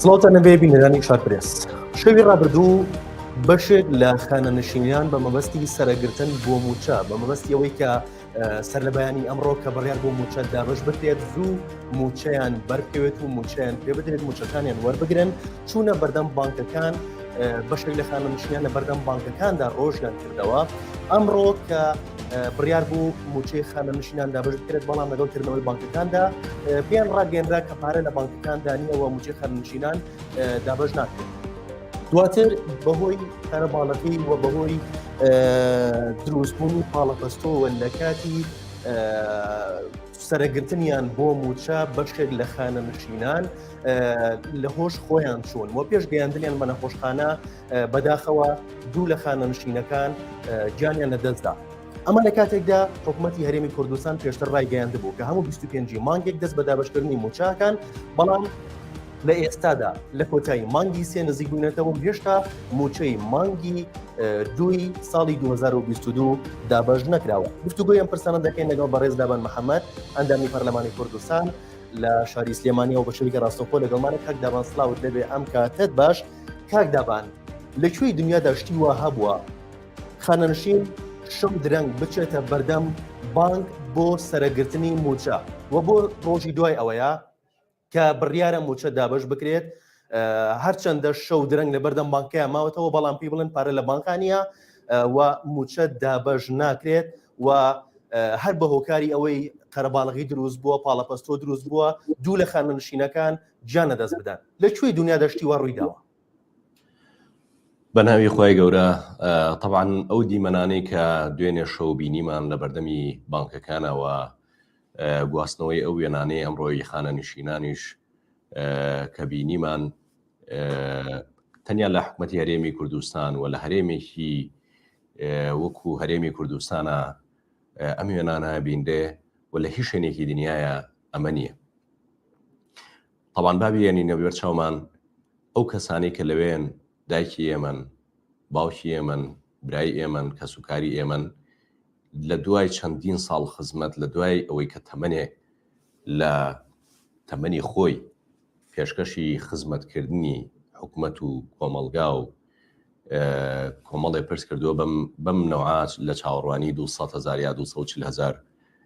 سڵاتە نەبێ بینەرانی شارپرێس شەوی ڕابردوو بەشێک لە خانەنشینیان بە مەبەستی سەرەگرتن بۆ موچە بە مەبەستی ئەوەی کە سەر لە بەیانی ئەمڕۆ کە بڕیار بۆ موچە دابش بکرێت زوو موچەیان بەرکەوێت و موچەیان پێ بدرێت موچەکانیان وەربگرن چوونە بەردەم بانکەکان بەشێک لە خانەنشینیان لە بەردەم بانکەکاندا ڕۆژیان کردەوە ئەمڕۆ کە بڕیار بوو موچەی خانەنشینان دابش بکرێت بەڵام لەگەڵکردنەوەی بانکەکاندا پێیان ڕاگەێنرا کە پارە لە بانکەکاندا نیەوە موچەی خانەنشینان دابش ناکرێت دواتر بەهۆی کارەباڵەکەی وە بەهۆی دروستبوونی پاڵەپەستۆوە لە کاتی سەرەگرتنیان بۆ موچە بەشێک لە خانەنشینان لە هۆش خۆیان چوون وە پێش گەیاندنیان بە نەخۆشخانە بەداخەوە دوو لە خانەنشینەکان گیانیان لەدەستدا ئەمە لە کاتێکدا حکوومەتی هەرێمی کوردستان پێشتر ڕایگەیاند بوو کە هەموو 25 مانگێک دەست بە دابشکردنی موچەکان بەڵام لە ئێستادا لە کۆتایی مانگی سێ نزیک بوونێتەوە هێشتا موچەی مانگی دوی ساڵی 2022 دابش نەکراوە گفتوگۆی ئەم پرسانە دەکەین لەگەڵ بەڕێز دابان محەممەد ئەندامی پەرلەمانی کوردستان لە شاری سلێمانیە و بە شەویکە ڕاستەوخۆ لەگەڵمانە کاک دابان سڵاوت لەبێ ئەم کاتت باش کاک دابان لەکوێی دنیادا شتی وە هەبووە خانەنشین شەو درەنگ بچێتە بەردەم بانک بۆ سەرەگرتنی موچە و بۆ ڕۆژی دوای ئەوەیە کە بڕیارە موچە دابش بکرێت هەرچەندە شەو درەنگ لە بەردەم بانکەیە ماوەتەوە بەڵام پێی بڵێن پارە لە بانکانیە و موچە دابش ناکرێت و هەر بە هۆکاری ئەوەی قەرەباڵغی دروست بووە پاڵەپەستۆ دروست بووە دوو لە خانەنشینەکان گیانە دەست بدەن لەکوێی دنیا دەشتی وا ڕوویداوە بە ناوی خۆی گەورە طبعاً ئەو دیمەنانەی کە دوێنێ شەو بینیمان لە بەردەمی بانکەکانەوە گواستنەوەی ئەو وێنانەی ئەمڕۆی خانەنشینانیش کە بینیمان تەنیا لە حکوومەتی هەرێمی کوردستان و لە هەرێمێکی وەکو هەرێمی کوردستانە ئەم وێنانە بیندێ و لە هیچ شوێنێکی دنیاە ئەمە نییە طبعاً بابی ینی نەبێت چاومان ئەو کەسانی کە لەوێن دایکی ئێمن باوکی ئێمن برای ئێمن کەسوکاری ئێمن لە دوای چەندین ساڵ خزمەت لە دوای ئەوەی کە تەمەنێک لە تەمەنی خۆی پێشکەشی خزمەتکردنی حکوومەت و کۆمەلگا و کۆمەڵێ پرس کردووە بەم نەوعات لە چاوەڕوانی 200,000 یا 240,000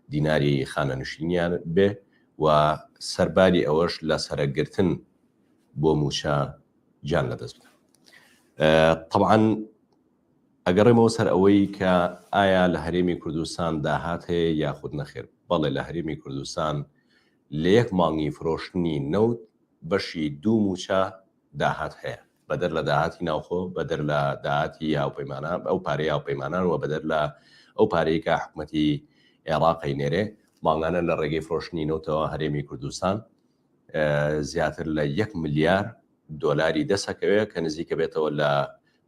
دیناری خانەنشینیان بێ و سەرباری ئەوەش لە سەرەگرتن بۆ موچە گیان لەدەست بدە طبعاً ئەگەڕێمەوە سەر ئەوەی کە ئایا لە هەرێمی کوردستان داهات هەیە یاخود نەخێر بەڵێ لە هەرێمی کوردستان لە یەک مانگی فرۆشتنی نەوت بەشی دوو موچە داهات هەیە بەدەر لە داهاتی ناوخۆ بەدەر لە داهاتی یاوپەیمانان ئەو پارەی یاوپەیمانان و بەدەر لە ئەو پارەی کە حکوومەتی عێراقی نێرێ ماڵانە لە ڕێگەی فرۆشتنی نەوتەوە هەرێمی کوردستان زیاتر لە 1 ملیار دۆلاری دەسەکەوێت کە نزیکە بێتەوە لە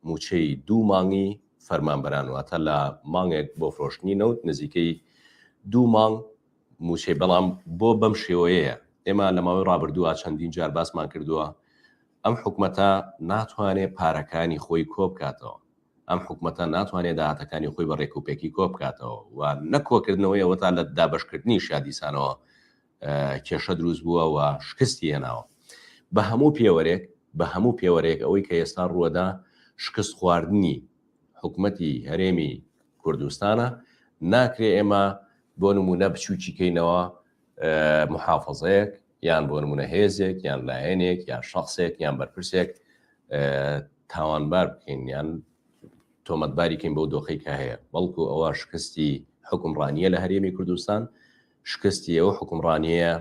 موچەی دوو مانگی فەرمانبەران واتە لە مانگێک بۆ فرۆشتنی نەوت نزیکەی دوو مانگ موچەی بەڵام بۆ بەم شێوەیەیە ئێمە لە ماوەی ڕابردووە چەندین جار باسمان کردووە ئەم حکوومەتە ناتوانێت پارەکانی خۆی کۆ بکاتەوە ئەم حکوومەتە ناتوانێت داهاتەکانی خۆی بە ڕێکوپێکی کۆ بکاتەوە و نەکۆکردنەوەیەوە تا لە دابشکردنی شادیسانەوە کێشە دروست بووە و شکستی هێناوە بە هەموو پێوەرێک ئەوەی کە ئێستا ڕووەدا شکست خواردنی حکوومەتی هەرێمی کوردستانە ناکرێ ئێمە بۆ نمونە بچووچیکەینەوە محافەزەیەک یان بۆ نمونە هێزێک یان لایەنێک یان شخصێک یان بەرپرسێک تاوانبار بکەین یان تۆمەتباریکەین بەو دۆخەی کە هەیە بەڵکو ئەوە شکستی حکومڕانیە لە هەرێمی کوردستان شکستی ئەوە حکومڕانیە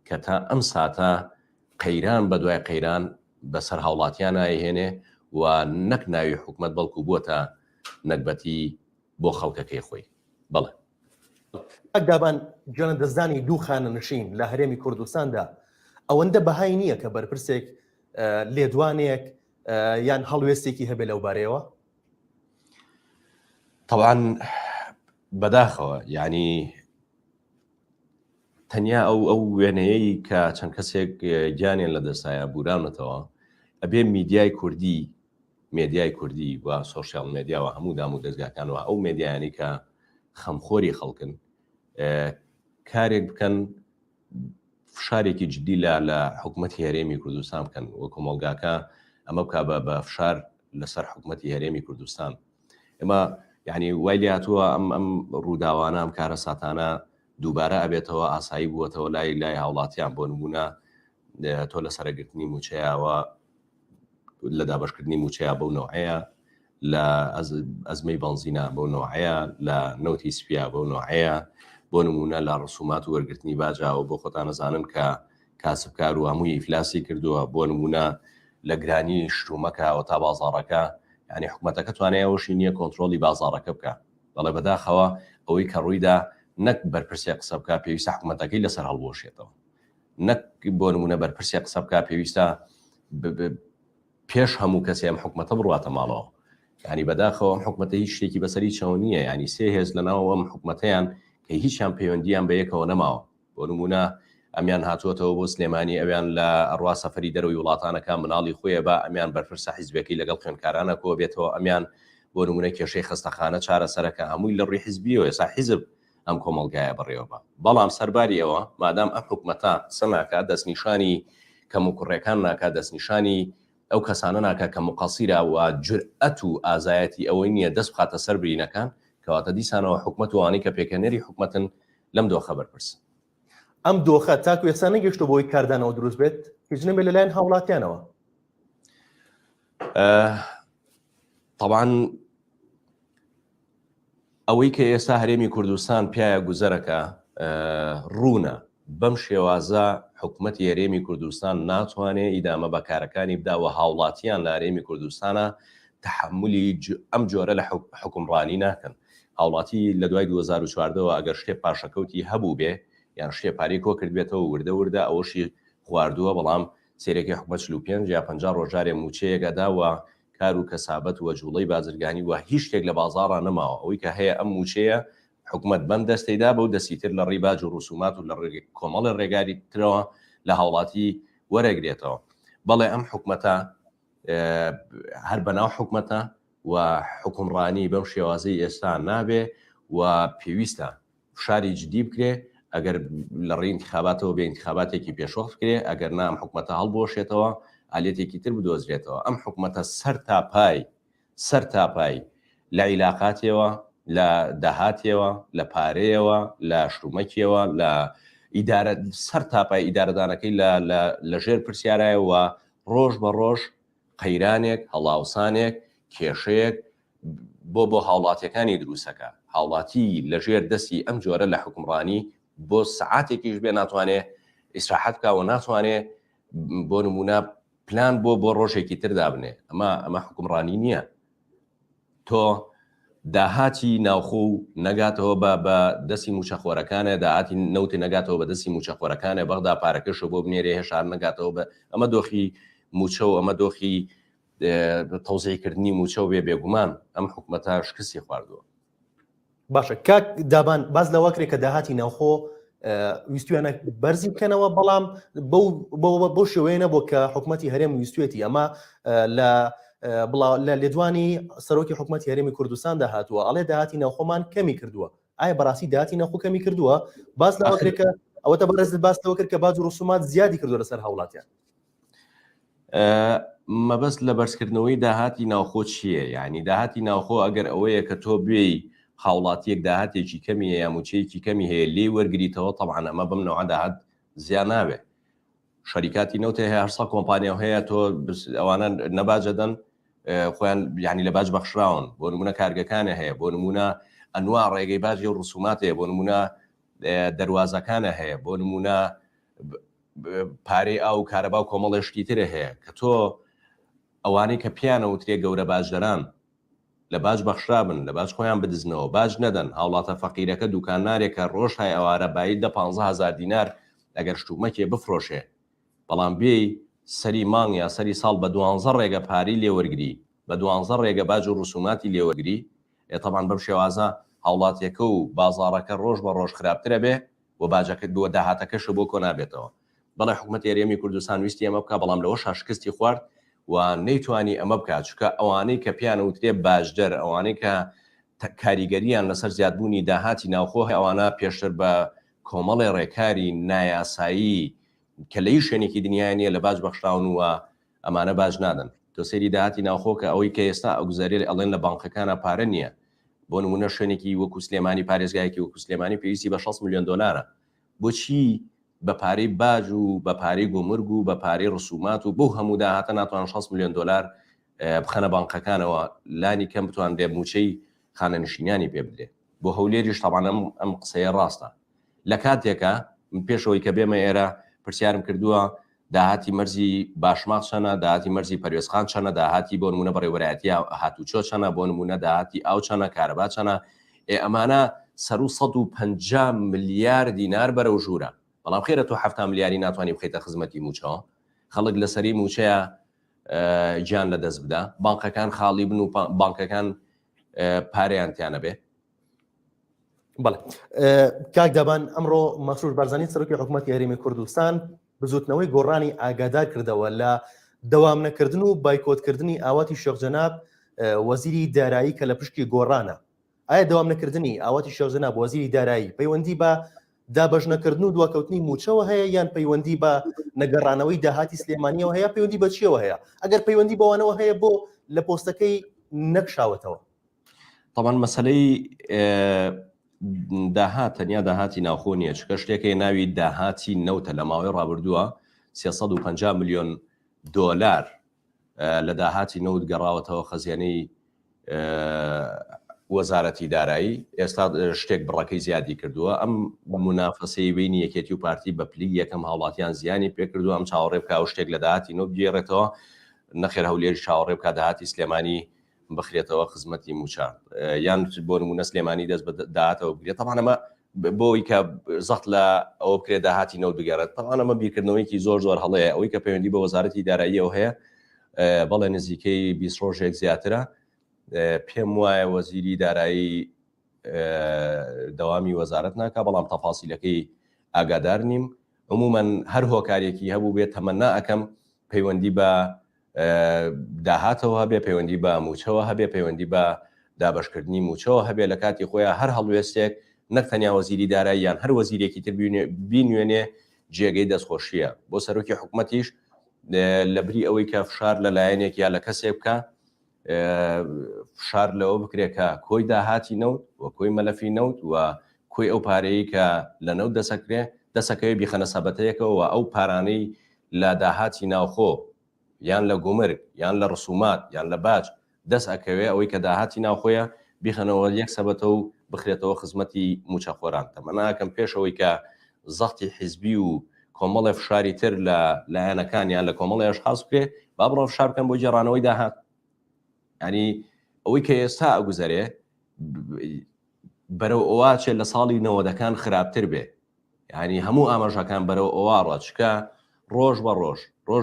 کە تا ئەم ساتە قەیران بە دوای قەیران بەسەر هاوڵاتیان نایهێنێ و نەک ناوی حکومت بەڵکو بووە نەکبەتی بۆ خەڵکەکەی خۆی بەڵێ ئەگدابان گیانە دەستدانی دوو خانەنشین لە هەرێمی کوردستاندا ئەوەندە بەهای نییە کە بەرپرسێک لێدوانێک یان هەڵوێستێکی هەبێ لەو بارەیەوە طبعاً بەداخەوە یعنی تەنیا ئەو وێنەیەی کە چەند کەسێک گیانیان لە دەستایە بورانەتەوە ئەبێ میدیای کوردی و سۆشیال میدیاوە هەموو دام و دەستگاکانەوە ئەو میدیایانی کە خەمخۆری خەڵکن کارێک بکەن فشارێکی جدی لە حکوومەتی هەرێمی کوردستان بکەن وە کۆمەلگاکە ئەمە بکە بە فشار لەسەر حکوومەتی هەرێمی کوردستان. ئێمە یعنی وای لێ هاتووە ئەم ڕووداوانە ئەم کارە ساتانە دووبارە ئەبێتەوە ئاسایی بووەتەوە لای هاوڵاتیان. بۆ نمونە تۆ لە سەرگرتنی موچەیەوە لە دابشکردنی موچەیە بەو نوعەیە، لە ئەزمەی بەنزینە بۆ نوعەیە، لە نەوتی سپیا بۆ نوعەیە، بۆ نمونە لە ڕسومات و وەرگرتنی باجاوە بۆ خۆتان نەزانن کە کاسبکار و هەمووی ئیفلاسی کردووە. بۆ نمونە لە گرانی شتومەکە تا بازاڕەکە، یعنی حکوومەتەکە توانایەوەشی نییە کۆنتترۆلی بازاڕەکە بکە. بەڵێ بەداخەوە ئەوەی کە ڕوویدا نەک بەرپرسێ قسە بکە پێویستە حکوومەتەکەی لەسەر هەڵبۆشێتەوە، نەک بۆ نمونە بەرپرسێ قسە بکە پێویستە پێش هەموو کەسێ ئەم حکوومەتە بڕاتە ماڵەوە. ینی بەداخەوە ئەم حکوومەتە هیچ شتێکی بەسەری چاو نییە، ینی سێ هێز لەناوە ئەم حکوومەتەیان کە هیچیان پەیوەندیان بە یەکەوە نەماوە. بۆ نمونە ئەمیان هاتووەتەوە بۆ سلێمانی، ئەویان لە ئەڕوا سەفەری دەرەوەی وڵاتانەکە مناڵی خۆیە بە ئەمیان بەرپرسە حیزبەکەی لەگەڵ خوێندکارانە کۆ بێتەوە، ئەمیان بۆ نمونە کێشەی خستەخانە چارەسەرەکە هەمووی لە ڕووی حیزبیەوە ئێستا حیزب ئەم کۆمەلگایە بڕێوە بە. بەڵام سەرباری ئەوە مادام ئەم حکوومەتە سەناکە دەستنیشانی کەم و کوڕێکان ناکات، دەستنیشانی ئەو کەسانە ناکە کە مقەسیرە و جورئەت و ئازایەتی ئەوەی نییە دەست بخاتە سەر برینەکان، کەواتە دیسانەوە حکوومەت وانەی کە پێکەنێری حکوومەتن لەم دۆخە بەرپرس. ئەم دۆخە تاکو ئێستا نەگەیشتۆ بۆی کاردانەوە دروست بێت، هیچ نەبێت لەلایەن هاوڵاتیانەوە. طبعاً ئەوەی کە ئێستا هەرێمی کوردستان پیایە گوزەرەکە ڕوونە بەم شێوازە حکوومەتی هەرێمی کوردستان ناتوانێت ئیدامە بەکارەکانی بداوە هاوڵاتیان لە هەرێمی کوردستانە تحملی ئەم جۆرە لە حکومڕانی ناکەن. هاوڵاتی لە دوای 2014ەوە ئەگەر شتێ پاشەکەوتی هەبوو بێ یان شتێ پارەی کۆ کرد بێتەوە وردە ئەوەشی خواردووە، بەڵام سێرەکی حکومەت 45 یا 50 ڕۆژارێ موچەیەکەداوە کار و کەسابەت و جوڵەی بازرگانی و هیچ شتێک لە بازاڕە نەماوە. ئەوەی کە هەیە ئەم موچەیە حکومەت بەم دەستەیدا بەو دەستیتر لە ڕێی باج و ڕسومات و لە کۆمەڵی ڕێگاری ترەوە لە هاوڵاتی وەرەگرێتەوە. بەڵێ ئەم حکومەتە هەر بەناو حکومەتە و حکومڕانی بەم شێوازەی ئێستا نابێ و پێویستە فشاری جدی بکرێ. ئەگەر لە ڕێی انتخاباتەوە بێ انتخاباتێکی پێشۆخ بکرێ، ئەگەر نام حکومەتە هەڵبۆشێتەوە ئالێتێکی تر بدۆزرێتەوە. ئەم حکومەتە سەر تاپای لە عیلاقاتیەوە، لە داهاتیەوە، لە پارەیەوە، لە شتومەکیەوە، لە ئیدارە سەر تاپای ئیدارەدانەکەی لە ژێر پرسیارایەوە ڕۆژ بە ڕۆژ قەیرانێک، هەڵاوسانێک، کێشەیەک بۆ هاوڵاتیەکانی دروستەکە. هاوڵاتی لە ژێر دەستی ئەم جۆرە لە حکومڕانی بۆ سەعاتێکیش بێ ناتوانێت ئیسراحەت بکە و ناتوانێت بۆ نمونە پلان بۆ ڕۆژێکی تردا بنێ. ئەمە حکومڕانی نییە. تۆ داهاتی ناوخۆ و نەگاتەوە بە دەستی موچەخۆرەکانە، داهاتی نەوتی نەگاتەوە بە دەستی موچەخۆرەکانە، بەغدا پارەکەشە بۆ بنێرێ هێشار نەگاتەوە بە ئەمە دۆخی موچە و ئەمە دۆخی تەوزیعکردنی موچە و بێگومان ئەم حکومەتە شکستی خواردووە. باشە کاک دابان باز لەوە کرێ کە داهاتی ناوخۆ ویستویانە بەرزی بکەنەوە، بەڵام بۆ شێوەیە بۆ کە حکوومەتی هەرێم ویستوێتی. ئەمە لە لێدوانی سەرۆکی حکوومەتی هەرێمی کوردستان داهاتووە ئەڵێ داهاتی ناوخۆمان کەمی کردووە. ئایا بەڕاستی داهاتی ناوخۆ کەمی کردووە؟ باز لەوە کرێ کە ئەوەتە بەرزت باس لەوە کرد کە باج و ڕسومات زیادی کردووە لەسەر هاوڵاتیان. مەبەست لە بەرزکردنەوەی داهاتی ناوخۆ چییە؟ یعنی داهاتی ناوخۆ ئەگەر ئەوەیە کە تۆ بێی هاوڵاتیەک داهاتێکی کەمی هەیە موچەیەکی کەمی هەیە لێ وەرگریتەوە، طبعاً ئەمە بەم نەوە داهات زیان نابێ. شەریکاتی نەوتە هەیە 800 کۆمپانیا هەیە، تۆ ئەوانە نەباجەدەن خۆیان یعنی لە باج بەخشراون. بۆ نمونە کارگەکانە هەیە، بۆ نمونە ئەنوا ڕێگەی باجی و ڕسومات هەیە، بۆ نمونە دەروازەکانە هەیە، بۆ نمونە پارەی ئاو کارەبا و کۆمەڵێشتی ترە هەیە کە تۆ ئەوانەی کە پیانە وترێ گەورە باشدەران لە باج بەخشرابن، لە باج خۆیان بدزنەوە، باج نەدەن. هاوڵاتە فەقیرەکە دوکانارێکە ڕۆژ های ئەوارە بایی 15,000 دینار ئەگەر شتومەکێ بفرۆشێ، بەڵام بێی سەری مانگ یا سەری ساڵ بە 12 ڕێگە پاری لێوەرگری، بە 12 ڕێگە باج و ڕسوماتی لێوەرگری، طبعاً بەم شێوازە هاوڵاتیەکە و بازاڕەکە ڕۆژ بە ڕۆژ خراپترە بێ و باجەکە بۆ داهاتەکەش بۆ کۆ نابێتەوە. بەڵێ حکوومەتی هەرێمی کوردستان ویستی ئەمە بکە، بەڵام لەوە شاشکستی خوارد و نەیتوانی ئەمە بکات، چونکە ئەوانەی کە پیانە وترێ باشدەر، ئەوانەی کە کاریگەریان لەسەر زیادبوونی داهاتی ناوخۆ ئەوانە پێشتر بە کۆمەڵی ڕێکاری نایاسایی کە لە شوێنێکی دنیای نیە لە باج بەخشراون و ئەمانە باج نادەن. تۆ سەری داهاتی ناوخۆ کە ئەوەی کە ئێستا ئەوگوزارێ ئەڵێن لە بانقەکانە پارە نییە، بۆ نمونە شوێنێکی وەکو سلێمانی پارێزگایەکی وەکو سلێمانی پێویستی بە 6 ملیۆن دلارە، بۆچی بە پارەی باج و بە پارەی گۆمرگ و بە پارەی ڕسومات و بۆ هەموو داهاتە ناتوان 6 ملیۆن دلار بخەنە بانقەکانەوە لانی کەم بتوان دێ موچەی خانەنشینانی پێ بدرێت. بۆ هەولێریش تەبانە ئەم قسەیە ڕاستە. لە کاتێکە پێشەوەی کە بێمە ئێرە پرسیارم کردووە داهاتی مەرزی باشماق چەنە، داهاتی مەرزی پەروێزخان چەنە، داهاتی بۆ نمونە بەڕێوەبەرایەتی هاتوچۆ چەنە، بۆ نمونە داهاتی ئاو چەنە، کارەبا چەنە. ئەمانە سەر و 150 ملیار دینار بەرەو ژوورە. بەڵام خێرە تۆ 7 ملیاری ناتوانانی بخیتە خزمەتی موچەوە، خەڵک لەسەری موچەیە گیان لە دەست بدە، بانقەکان خاڵی بن و بانکەکان پارەیان تیانە بێ. بەڵێ کاک دابان ئەمڕۆ مەسرور بارزانانی سەرۆکی حکوومەتی هەرێمی کوردستان بزوتنەوەی گۆڕانی ئاگادار کردەوە لە دەوام نەکردن و بایکۆتکردنی ئاواتی شێخ جەناب وەزیری دارایی کە لە پشتی گۆڕانە. ئایا دەوام نەکردنی ئاواتی شێخ جەناب وەزیری دارایی پەیوەندی بە دابەژنەکردن و دواکەوتنی موچەوە هەیە یان پەیوەندی بە نەگەڕانەوەی داهاتی سلێمانیەوە هەیە، پەیوەندی بە چیەوە هەیە؟ ئەگەر پەیوەندی بەوانەوە هەیە بۆ لە پۆستەکەی نەکشاوەتەوە؟ طبعاً مەسلەی داهات تەنیا داهاتی ناوخۆ نیە، چکە شتێکی ناوی داهاتی نەوتە لە ماوەی ڕابردووە 350 ملیۆن دلار لە داهاتی نەوت گەڕاوەتەوە خەزیانەی وەزارەتی دارایی. ئێستا شتێک بڕەکەی زیادی کردووە. ئەم منافەسەی بینی یەکێتی و پارتی بە پلی یەکەم هاوڵاتیان زیانی پێکردووە. ئەم چاوەڕێ بکە و شتێک لە داهاتی نەوت بگێڕێتەوە، نەخێر هەولێری چاوەڕێ بکە داهاتی سلێمانی بخرێتەوە خزمەتی موچە، یان بۆ نمونە سلێمانی دەست بە داهاتەوە بگرێت. طبعاً ئەمە بۆی کە زەخت لە ئەوە بکرێت داهاتی نەوت بگەڕێت. طبعاً ئەمە بیرکردنەوەیکی زۆر هەڵەیە. ئەوەی کە پەیوەندی بە وەزارەتی داراییەوە هەیە بەڵێ نزیکەی 20 ڕۆژێک زیاترە. پێم وایە وەزیری دارایی دەوامی وەزارەت ناکە، بەڵام تەفاسیلەکەی ئاگادار نیم. عمومەن هەر هۆکارێکی هەبوو بێت تەمەنا ئەەکەم پەیوەندی بە داهاتەوە هەبێ، پەیوەندی بە موچەوە هەبێ، پەیوەندی بە دابشکردنی موچەوە هەبێ لە کاتی خۆیان هەر هەڵوێستێک نەک تەنیا وەزیری دارایی یان هەر وەزیرێکی تر بینوێنێ جێگەی دەستخۆشیە. بۆ سەرۆکی حکوومەتیش لە بری ئەوەی کە فشار لە لایەنێک یا لە کەسێک بکە فشار لەوە بکرێت کە کۆی داهاتی نەوت و کۆی مەلەفی نەوت و کۆی ئەو پارەیە کە لە نەوت دەسەکەوێ بیخەنە سەبەتەیەکەوە و ئەو پارانەی لە داهاتی ناوخۆ یان لە گومرگ یان لە ڕسومات یان لە باج دەست ئەکەوێ ئەوەی کە داهاتی ناوخۆیە بیخەنەوە یەک سەبەتە و بخرێتەوە خزمەتی موچەخۆران. تەمەناکەم پێشەوەی کە زەختی حیزبی و کۆمەڵی فشاری تر لە لایەنەکان یان لە کۆمەڵی ئەشخاص بکرێ با بڕۆ فشار بکەن بۆ جێڕانەوەی داهات. ینی ئەوەی کە ئێستا ئەگوزارێ بەرەو ئەوواچێ لە ساڵی 90ەکان خراپتر بێ، ینی هەموو ئاماژەکان بەرەو ئەووا ڕاچکە ڕۆژ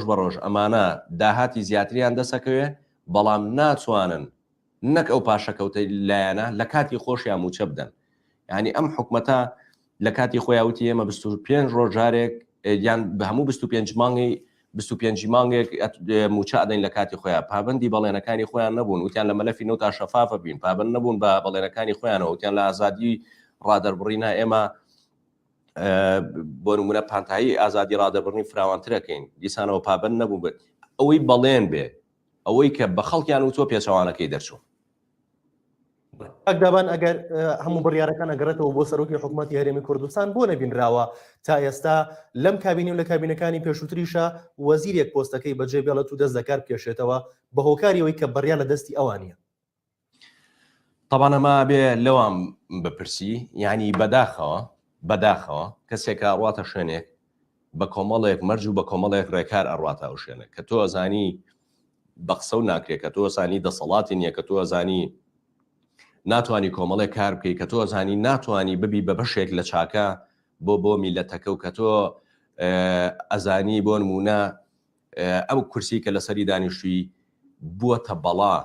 بە ڕۆژ ئەمانە داهاتی زیاتریان دەسەکەوێ، بەڵام ناتوانن نەک ئەو پاشەکەوتەی لایەنە لە کاتی خۆشیان موچە بدەن. ینی ئەم حکومەتە لە کاتی خۆیاوتی ئێمە 25 ڕۆژارێک یان بە هەموو 25 مانگی 25 مانگێک موچە ئەدەین لە کاتی خۆیان، پابندی بەڵێنەکانی خۆیان نەبوون، وتیان لە مەلەفی نەوت تا شەفافە بین، پابند نەبوون بە بەڵێنەکانی خۆیانەوە، وتیان لە ئازادی ڕادەربڕینا ئێمە بۆ نمونە پانتایی ئازادی ڕادەبڕنی فراوانترەکەین، دیسانەوە پابند نەبوو بێت. ئەوەی بەڵێن بێ، ئەوەی کە بە خەڵکیان وتۆ پێچەوانەکەی دەرچوو. ئەگدابان ئەگەر هەموو بڕیارەکان ئەگەڕێتەوە بۆ سەرۆکی حکوومەتی هەرێمی کوردستان بۆ نەبینراوە تا ئێستا لەم کابینی و لە کابینەکانی پێشووتریشە وەزیرێک پۆستەکەی بەجێبێڵێت و دەست دەکار بکێشێتەوە بە هۆکاریەوەی کە بڕیار لە دەستی ئەوانیە. طبعاً ئەمە بێ لەوام بپرسی، یعنی بەداخەوە کەسێکە ڕاتە شوێنێک بە کۆمەڵێک مەرج و بە کۆمەڵێک ڕێکار ئەڕاتە ئەو شوێنە کە تۆ ئەزانی بە قسە و ناکرێت، کە تۆ ئەزانی دەسەڵاتی نییە، کە تۆ ئەزانی ناتوانانی کۆمەڵێک کار بکەی، کە تۆ ئەزانی ناتوانانی ببی بە بەشێک لە چاکە بۆ میلەتەکە و کە تۆ ئەزانی بۆ نمونە ئەو کورسی کە لەسەری دانیشتووی بووەتە بەڵا،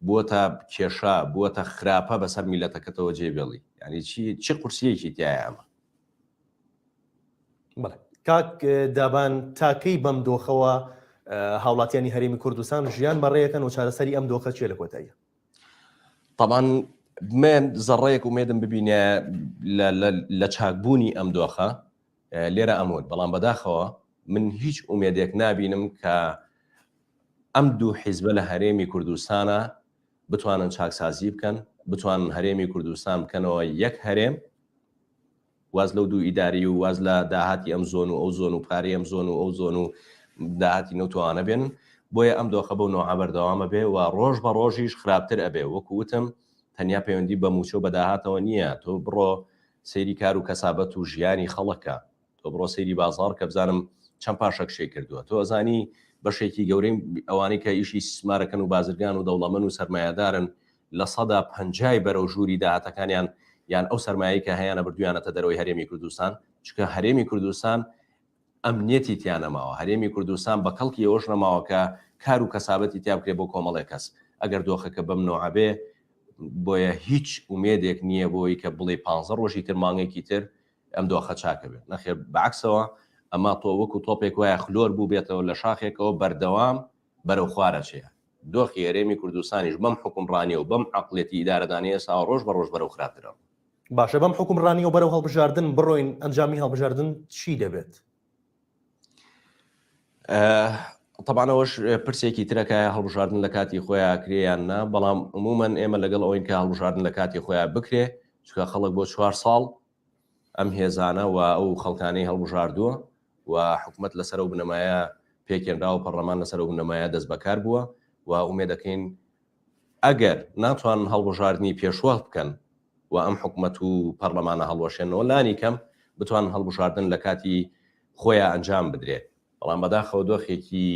بووەتە کێشە، بووەتە خراپە بەسەر میلەتەکەتەوە جێبێڵی، ینی چی قورسیەکی تایە ئەمە؟ بەڵێ کاک دابان تاکەی بەم دۆخەوە هاوڵاتیانی هەرێمی کوردستان ژیان بەڕێیەکەن و چارەسەری ئەم دۆخە چێ لە کۆتاییە؟ طبعاً من زەڕەیەک ومێدم ببینێ لە چاکبوونی ئەم دۆخە لێرە ئەمود، بەڵام بەداخەوە من هیچ ئومێدێک نابینم کە ئەم دوو حیزبە لە هەرێمی کوردستانە بتوانن چاکسازی بکەن، بتوانن هەرێمی کوردستان بکەنەوە یەک هەرێم، واز لەو دوو ئیداری و واز لە داهاتی ئەم زۆن و ئەو زۆن و پارەی ئەم زۆن و ئەو زۆن و داهاتی نەوتوانە بێن. بۆیە ئەم دۆخە بەو نۆعە بەردەوامە بێ و ڕۆژ بە ڕۆژیش خراپتر ئەبێ. وەکووتم تەنیا پەیوەندی بە موچە بەداهاتەوە نییە، تۆ بڕۆ سەیری کار و کەسابەت و ژیانی خەڵکە، تۆ بڕۆ سەیری بازار کە بزانم چەند پاشەک شێ کردووە، تۆ ئەزانی بەشێکی گەورەی ئەوانەی کە ئیشی سمارەکەن و بازرگان و دەوڵەمەند و سەرمایه‌دارن لە 150 بەرەو ژووری داهاتەکانیان یان ئەو سەرمایه‌ای کە هەیەە بردویانەتە دەرەوەی هەرێمی کوردستان، چکە هەرێمی کوردستان ئەمنیەتی تیان نەماوە، هەرێمی کوردستان بە کەڵکی ئەوەش نەماوە کە کار و کەسابەتی تیا بکرێت بۆ کۆمەڵێک کەس. ئەگەر دۆخەکە بەم نۆعە بێ، بۆیە هیچ ئومێدێک نییە بۆی کە بڵێ 15 ڕۆژی تر مانگێکی تر ئەم دۆخە چاکە بێت. نەخێر بەعکسەوە ئەمە تۆ وەکو تۆپێک وایە خلۆر بوو بێتەوە لە شاخێکەوە بەردەوام بەرەو خوارە چەیە. دۆخی هەرێمی کوردستانیش بەم حکومڕانی و بەم عەقڵێتی ئیدارەدانی ئێستا ڕۆژ بە ڕۆژ بەرەو خراپترەوە. باشە، بەم حکومڕانی و بەرەو هەڵبژاردن بڕۆین ئەنجامی هەڵبژاردن چی دەبێت؟ طبعاەوەش پرسێکی ترەکە هەڵبژاردن لە کاتی خۆیان کرێیان نا، بەڵام عمومەن ئێمە لەگەڵ ئەوەین کە هەڵبژاردن لە کاتی خۆیان بکرێ، چکە خەڵک بۆ 4 ساڵ ئەم هێزانە و ئەو خەڵکانەی هەڵبژاردووە و حکومت لەسەر و بنەمایە پێکێنرا و پەرلەمان لەسەر و بنەمایە دەست بەکار بووە و ئومێد دەکەین ئەگەر ناتوانن هەڵبژاردننی پێشوە بکەن و ئەم حکومت و پەرلەمانە هەڵوەشێنەوە لانی کەم بتوان هەڵبژاردن لە کاتی خۆیان ئەنجام بدرێت. بەڵام بەداخەوە دۆخێکی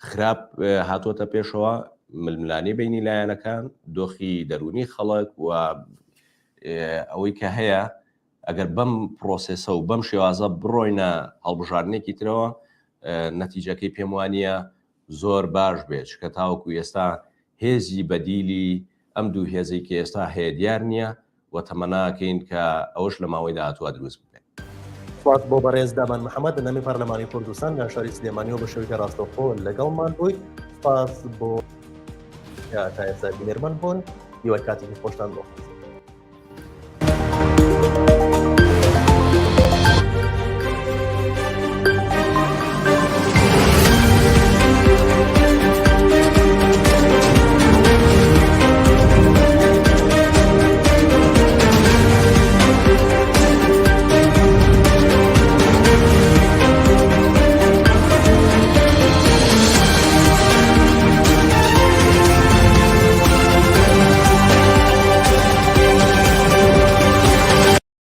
خراپ هاتوۆتە پێشەوە، ململانی بینی لایەنەکان، دۆخی دەرونی خەڵک و ئەوەی کە هەیە ئەگەر بەم پرۆسێسە و بەم شێوازە بڕۆینە هەڵبژاردنێکی ترەوە، نەتیجەکەی پێم وانە زۆر باش بێت، کە تاوەکو ئێستا هێزی بەدیلی ئەم دوو هێزەی کە ئێستا هەیە دیار نییە و تەمەناکەین کە ئەوەش لە ماوەی داهاتوە دروست بکەین. سوات بۆ بەڕێز دامان محەممەد لەنامی پارلەمانی کوردستان لە شاری سلێمانیەوە بە شێوەیەکی ڕاستەوخۆ لەگەڵمان بوویت. سپاس بۆ تا ئێستا بینەرمان بوون، هیوای کاتێکی خۆشتان بۆ.